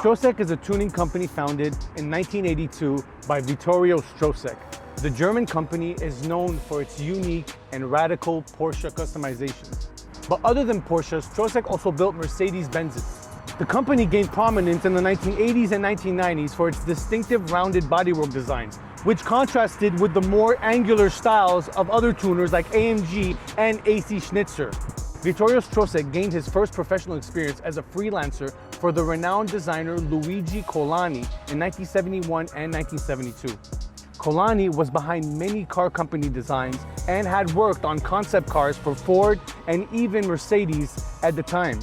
Strosek is a tuning company founded in 1982 by Vittorio Strosek. The German company is known for its unique and radical Porsche customizations. But other than Porsche, Strosek also built Mercedes-Benzes. The company gained prominence in the 1980s and 1990s for its distinctive rounded bodywork designs, which contrasted with the more angular styles of other tuners like AMG and AC Schnitzer. Vittorio Strosek gained his first professional experience as a freelancer for the renowned designer Luigi Colani in 1971 and 1972. Colani was behind many car company designs and had worked on concept cars for Ford and even Mercedes at the time,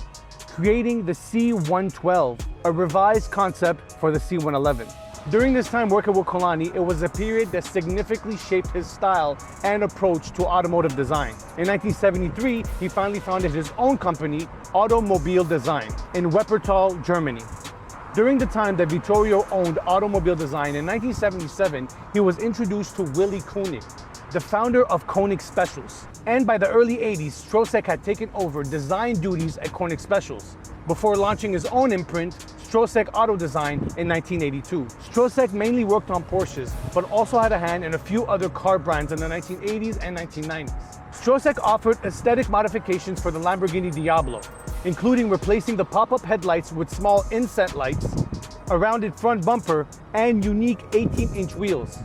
creating the C112, a revised concept for the C111. During this time working with Colani, it was a period that significantly shaped his style and approach to automotive design. In 1973, he finally founded his own company, Automobile Design, in Wuppertal, Germany. During the time that Vittorio owned Automobile Design in 1977, he was introduced to Willy Koenig, the founder of Koenig Specials. And by the early 80s, Strosek had taken over design duties at Koenig Specials, before launching his own imprint, Strosek Auto Design, in 1982. Strosek mainly worked on Porsches, but also had a hand in a few other car brands in the 1980s and 1990s. Strosek offered aesthetic modifications for the Lamborghini Diablo, including replacing the pop-up headlights with small inset lights, a rounded front bumper, and unique 18-inch wheels.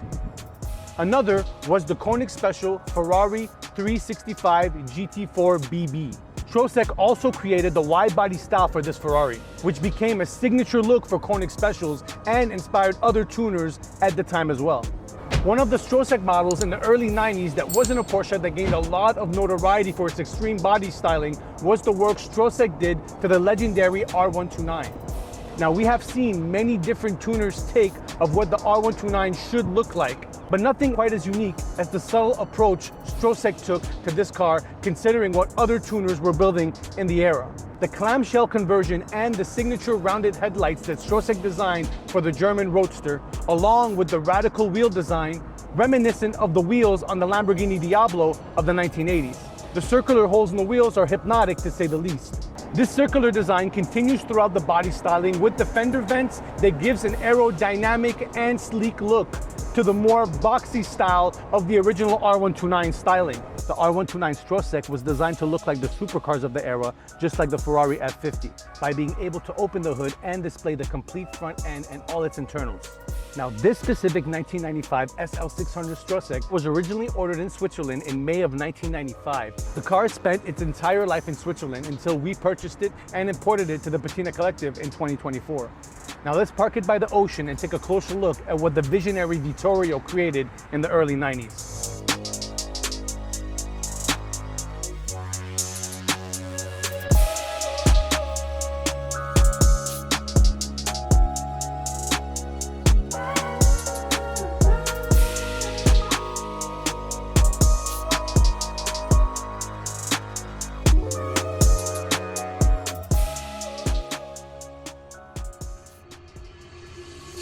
Another was the Koenig Special Ferrari 365 GT4 BB. Strosek also created the wide-body style for this Ferrari, which became a signature look for Koenig Specials and inspired other tuners at the time as well. One of the Strosek models in the early 90s that wasn't a Porsche that gained a lot of notoriety for its extreme body styling was the work Strosek did to the legendary R129. Now, we have seen many different tuners' take of what the R129 should look like, but nothing quite as unique as the subtle approach Strosek took to this car, considering what other tuners were building in the era. The clamshell conversion and the signature rounded headlights that Strosek designed for the German Roadster, along with the radical wheel design, reminiscent of the wheels on the Lamborghini Diablo of the 1980s. The circular holes in the wheels are hypnotic, to say the least. This circular design continues throughout the body styling with the fender vents that gives an aerodynamic and sleek look to the more boxy style of the original R129 styling. The R129 Strosek was designed to look like the supercars of the era, just like the Ferrari F50, by being able to open the hood and display the complete front end and all its internals. Now, this specific 1995 SL600 Strosek was originally ordered in Switzerland in May of 1995. The car spent its entire life in Switzerland until we purchased it and imported it to the Patina Collective in 2024. Now let's park it by the ocean and take a closer look at what the visionary Vittorio created in the early 90s.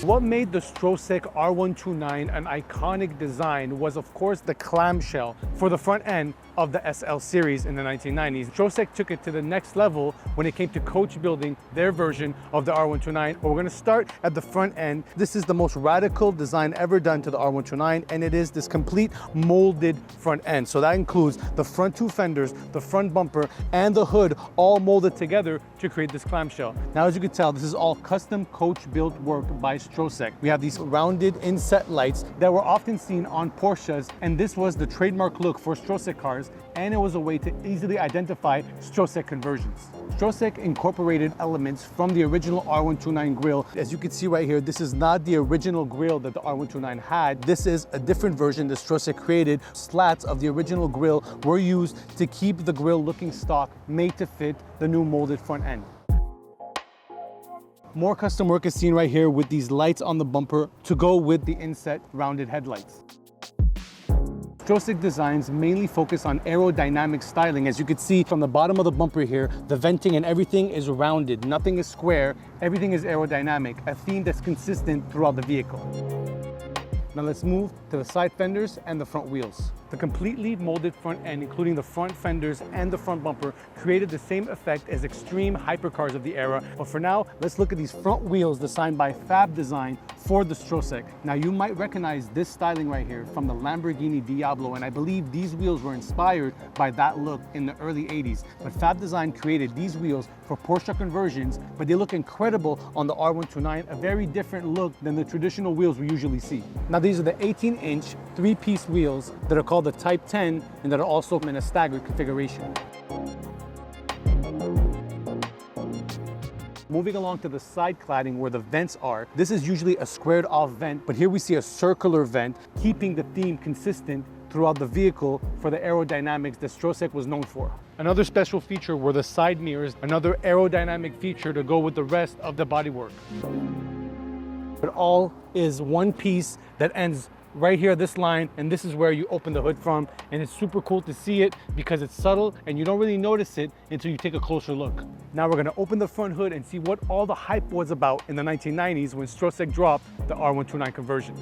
What made the Strosek R129 an iconic design was, of course, the clamshell for the front end of the SL series in the 1990s. Strosek took it to the next level when it came to coach building their version of the R129. But we're going to start at the front end. This is the most radical design ever done to the R129, and it is this complete molded front end. So that includes the front two fenders, the front bumper, and the hood, all molded together to create this clamshell. Now, as you can tell, this is all custom coach built work by Strosek. We have these rounded inset lights that were often seen on Porsches, and this was the trademark look for Strosek cars, and it was a way to easily identify Strosek conversions. Strosek incorporated elements from the original R129 grille. As you can see right here, this is not the original grille that the R129 had. This is a different version that Strosek created. Slats of the original grille were used to keep the grille looking stock, made to fit the new molded front end. More custom work is seen right here with these lights on the bumper to go with the inset rounded headlights. Strosek designs mainly focus on aerodynamic styling. As you can see from the bottom of the bumper here, the venting and everything is rounded. Nothing is square. Everything is aerodynamic, a theme that's consistent throughout the vehicle. Now let's move to the side fenders and the front wheels. The completely molded front end, including the front fenders and the front bumper, created the same effect as extreme hypercars of the era. But for now, let's look at these front wheels designed by Fab Design for the Strosek. Now you might recognize this styling right here from the Lamborghini Diablo, and I believe these wheels were inspired by that look in the early 80s. But Fab Design created these wheels for Porsche conversions, but they look incredible on the R129, a very different look than the traditional wheels we usually see. Now these are the 18-inch three-piece wheels that are called the Type 10 and that are also in a staggered configuration. Moving along to the side cladding where the vents are, this is usually a squared off vent, but here we see a circular vent, keeping the theme consistent throughout the vehicle for the aerodynamics that Strosek was known for. Another special feature were the side mirrors, another aerodynamic feature to go with the rest of the bodywork. It all is one piece that ends right here, this line, and this is where you open the hood from, and it's super cool to see it because it's subtle and you don't really notice it until you take a closer look. Now we're gonna open the front hood and see what all the hype was about in the 1990s when Strosek dropped the R129 conversion.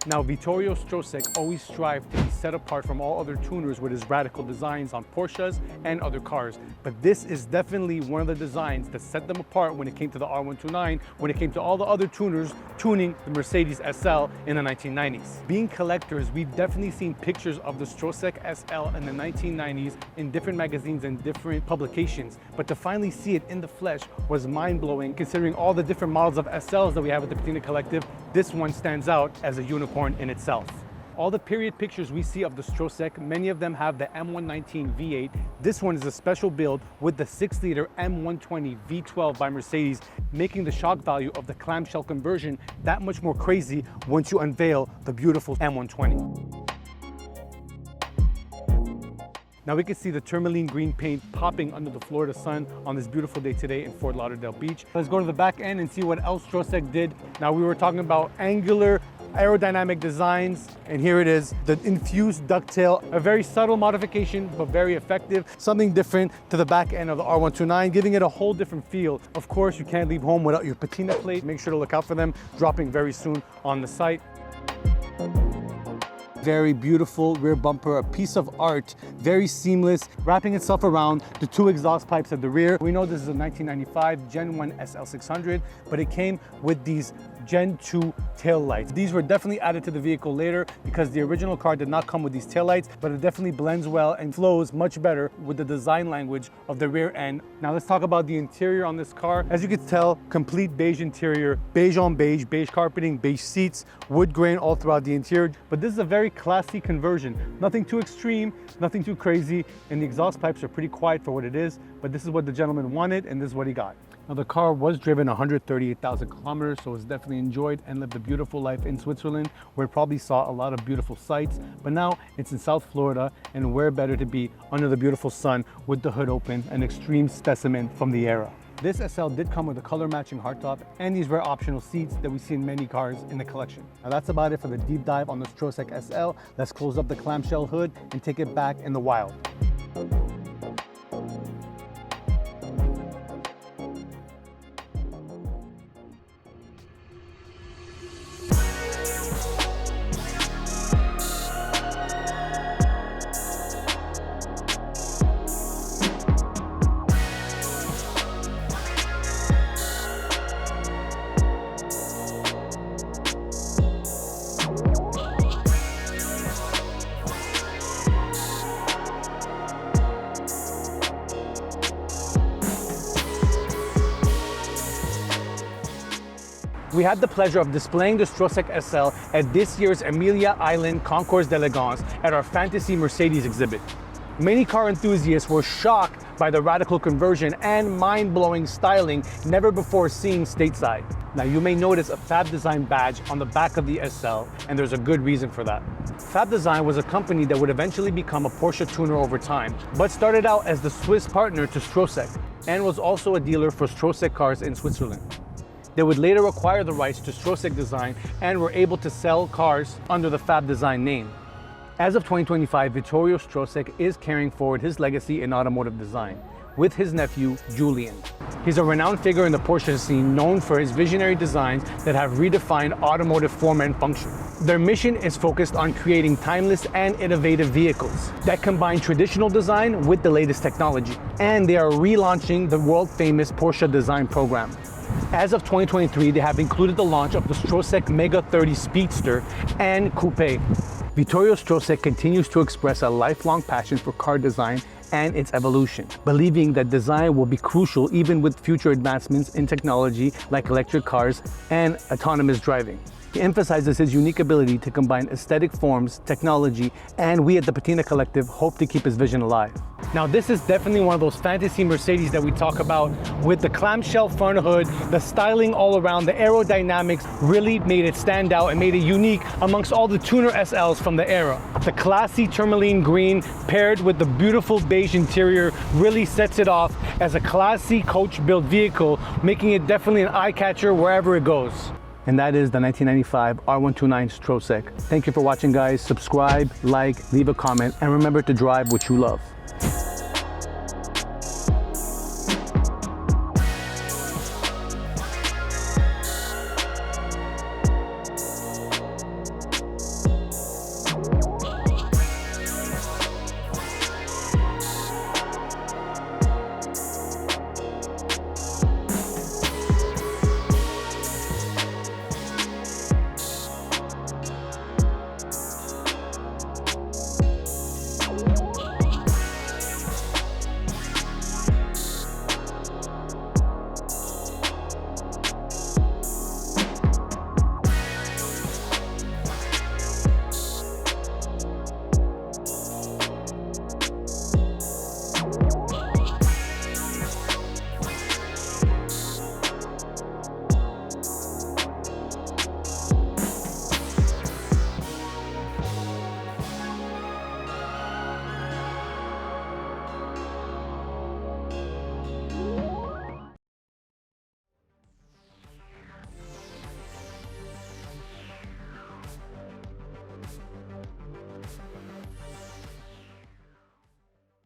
Now, Vittorio Strosek always strived to be set apart from all other tuners with his radical designs on Porsches and other cars. But this is definitely one of the designs that set them apart when it came to the R129, when it came to all the other tuners tuning the Mercedes SL in the 1990s. Being collectors, we've definitely seen pictures of the Strosek SL in the 1990s in different magazines and different publications. But to finally see it in the flesh was mind-blowing, considering all the different models of SLs that we have at the Patina Collective. This one stands out as a unicorn in itself. All the period pictures we see of the Strosek, many of them have the M119 V8. This one is a special build with the 6-liter M120 V12 by Mercedes, making the shock value of the clamshell conversion that much more crazy once you unveil the beautiful M120. Now we can see the Tourmaline green paint popping under the Florida sun on this beautiful day today in Fort Lauderdale Beach. Let's go to the back end and see what else Strosek did. Now we were talking about angular aerodynamic designs, and here it is, the infused ducktail, a very subtle modification but very effective, something different to the back end of the R129, giving it a whole different feel. Of course, you can't leave home without your patina plate. Make sure to look out for them, dropping very soon on the site. Very beautiful rear bumper, a piece of art, very seamless, wrapping itself around the two exhaust pipes at the rear. We know this is a 1995 Gen 1 SL600, but it came with these Gen 2 tail lights. These were definitely added to the vehicle later because the original car did not come with these tail lights, but it definitely blends well and flows much better with the design language of the rear end. Now let's talk about the interior on this car. As you can tell, complete beige interior, beige on beige, beige carpeting, beige seats, wood grain all throughout the interior. But this is a very classy conversion. Nothing too extreme, nothing too crazy, and the exhaust pipes are pretty quiet for what it is, but this is what the gentleman wanted and this is what he got. Now the car was driven 138,000 kilometers, so it's definitely enjoyed and lived a beautiful life in Switzerland, where it probably saw a lot of beautiful sights. But now it's in South Florida, and where better to be under the beautiful sun with the hood open, an extreme specimen from the era. This SL did come with a color matching hardtop and these rare optional seats that we see in many cars in the collection. Now that's about it for the deep dive on the Strosek SL. Let's close up the clamshell hood and take it back in the wild. We had the pleasure of displaying the Strosek SL at this year's Amelia Island Concours d'Elegance at our Fantasy Mercedes exhibit. Many car enthusiasts were shocked by the radical conversion and mind-blowing styling never before seen stateside. Now you may notice a Fab Design badge on the back of the SL, and there's a good reason for that. Fab Design was a company that would eventually become a Porsche tuner over time, but started out as the Swiss partner to Strosek, and was also a dealer for Strosek cars in Switzerland. They would later acquire the rights to Strosek Design and were able to sell cars under the Fab Design name. As of 2025, Vittorio Strosek is carrying forward his legacy in automotive design. with his nephew, Julian. He's a renowned figure in the Porsche scene, known for his visionary designs that have redefined automotive form and function. Their mission is focused on creating timeless and innovative vehicles that combine traditional design with the latest technology. And they are relaunching the world-famous Porsche design program. As of 2023, they have included the launch of the Strosek Mega 30 Speedster and Coupe. Vittorio Strosek continues to express a lifelong passion for car design and its evolution, believing that design will be crucial even with future advancements in technology like electric cars and autonomous driving. He emphasizes his unique ability to combine aesthetic forms, technology, and we at the Patina Collective hope to keep his vision alive. Now, this is definitely one of those fantasy Mercedes that we talk about, with the clamshell front hood, the styling all around, the aerodynamics really made it stand out and made it unique amongst all the tuner SLs from the era. The classy tourmaline green paired with the beautiful beige interior really sets it off as a classy coach-built vehicle, making it definitely an eye-catcher wherever it goes. And that is the 1995 R129 Strosek. Thank you for watching, guys. Subscribe, like, leave a comment, and remember to drive what you love.